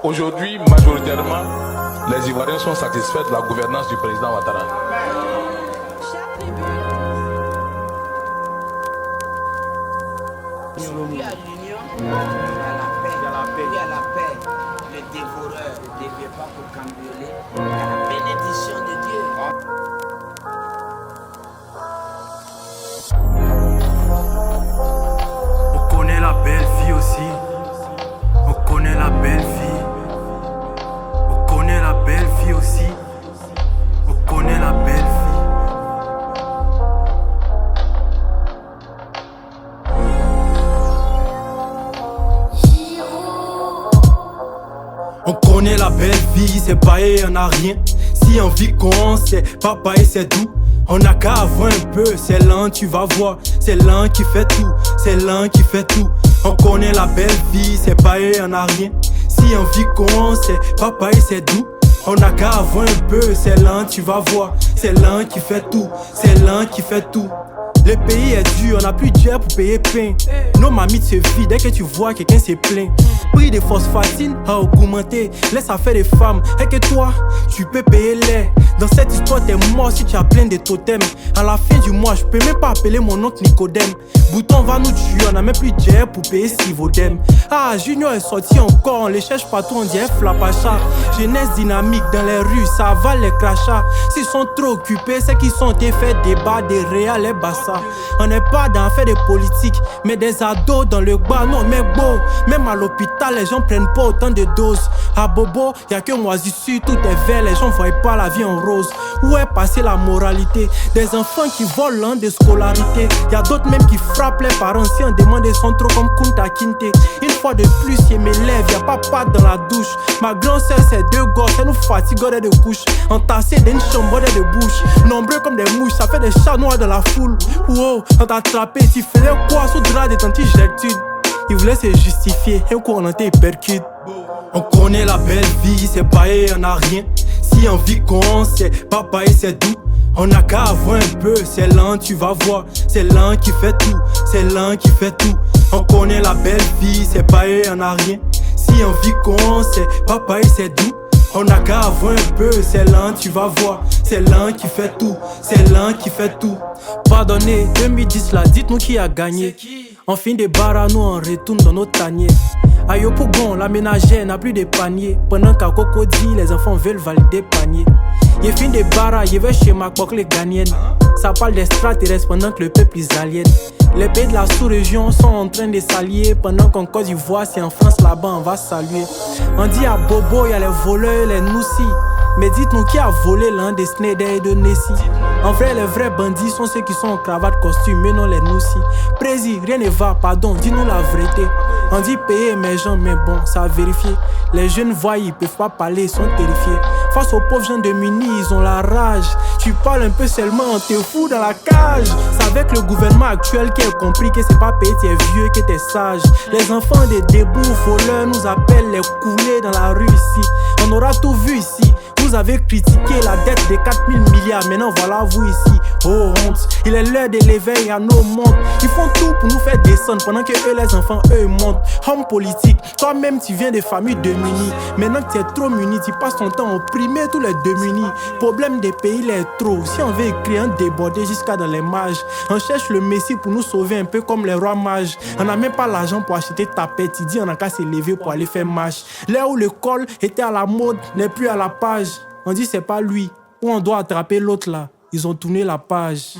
Aujourd'hui, majoritairement, les Ivoiriens sont satisfaits de la gouvernance du président Ouattara. Il y a l'union, il y a la paix. Il y a la paix. Le dévoreur ne vient pas pour cambrioler. Il y a la bénédiction de Dieu. On connaît la belle vie aussi. On connaît la belle vie. On connaît la belle vie aussi. On connaît la belle vie. On connaît la belle vie, c'est pas et on a rien. Si on vit qu'on sait, papa et c'est tout. On n'a qu'à avoir un peu, c'est l'un tu vas voir. C'est l'un qui fait tout, c'est l'un qui fait tout. On connaît la belle vie, c'est pas et on a rien. Si on vit qu'on sait, papa et c'est tout. On n'a qu'à avoir un peu, c'est l'un tu vas voir. C'est l'un qui fait tout, c'est l'un qui fait tout. Le pays est dur, on n'a plus d'heure pour payer pain. Nos mamites se vident dès que tu vois quelqu'un se plaint. Prix de phosphatine a augmenté, laisse à faire des femmes. Et que toi, tu peux payer l'air. Dans cette histoire, t'es mort si tu as plein de totems. À la fin du mois, je peux même pas appeler mon oncle Nicodème. Bouton va nous tuer, on n'a même plus d'heure pour payer Sivodem. Ah, Junior est sorti encore, on les cherche partout, on dirait Flapacha. Jeunesse dynamique dans les rues, ça avale les crachats. S'ils sont trop occupés, c'est qu'ils sont été fait débat des réals et bassa. On n'est pas dans faire des politiques, mais des ados dans le bar, non mais bon. Même à l'hôpital, les gens prennent pas autant de doses. À Bobo, y'a que moisissure, tout est vert, les gens voient pas la vie en rose. Où est passée la moralité? Des enfants qui volent l'an de scolarité. Y'a d'autres même qui frappent les parents si on demande des sons trop comme Kunta Kinte. Une fois de plus, y'a mes lèvres, y'a pas pâte dans la douche. Ma grande sœur, c'est deux gosses, elle nous fatigue de couche. Entassés d'une chambre de bouche. Nombreux comme des mouches, ça fait des chats noirs dans la foule. Wow, on t'a attrapé, tu faisais quoi sous drap de tanti-gertude? Ils voulaient se justifier, et quoi on était percute. On connaît la belle vie, c'est pas et on a rien. Si on vit qu'on sait, papa et c'est tout. On n'a qu'à avoir un peu, c'est l'un tu vas voir. C'est l'un qui fait tout, c'est l'un qui fait tout. On connaît la belle vie, c'est pas et on a rien. Si on vit qu'on sait, papa et c'est tout. On n'a qu'à avoir un peu, c'est l'un tu vas voir. C'est l'un qui fait tout, c'est l'un qui fait tout. Pardonnez, 2010 là, dites-nous qui a gagné. On finit des bars, nous on retourne dans nos tanières. À Yopougon, la ménagère n'a plus de panier. Pendant qu'à Cocody, les enfants veulent valider panier. Y'a fin des bars, y'a va chez Macbok les Ghanéennes. Ça parle d'extraterrestres pendant que le peuple is alien. Les pays de la sous-région sont en train de s'allier. Pendant qu'en Côte d'Ivoire, c'est en France là-bas, on va saluer. On dit à Bobo, y'a les voleurs, les noussis. Mais dites-nous qui a volé l'un des Snyder et de Nessie. En vrai, les vrais bandits sont ceux qui sont en cravate costume, mais non les noussis. Prési, rien ne va, pardon, dis-nous la vérité. On dit payer émergent, mais bon, ça a vérifié. Les jeunes voient, ils peuvent pas parler, ils sont terrifiés. Face aux pauvres gens de Mini, ils ont la rage. Tu parles un peu seulement, t'es fou dans la cage. C'est avec le gouvernement actuel qui a compris que c'est pas payer t'es vieux, que t'es sage. Les enfants des débouts voleurs nous appellent les coulés dans la rue ici. On aura tout vu ici. Vous avez critiqué la dette de 4000 milliards, maintenant voilà vous ici. Oh honte, il est l'heure de l'éveil à nos mondes. Ils font tout pour nous faire descendre pendant que eux les enfants, eux ils montent. Homme politique, toi-même tu viens des familles démunies. Maintenant que tu es trop muni, tu passes ton temps à opprimer tous les démunis. Problème des pays, il est trop. Si on veut écrire un débordé jusqu'à dans les mages, on cherche le Messie pour nous sauver un peu comme les rois mages. On n'a même pas l'argent pour acheter tapette, il dit on a qu'à se lever pour aller faire marche. Là où le col était à la mode, n'est plus à la page. On dit c'est pas lui, ou on doit attraper l'autre là. Ils ont tourné la page.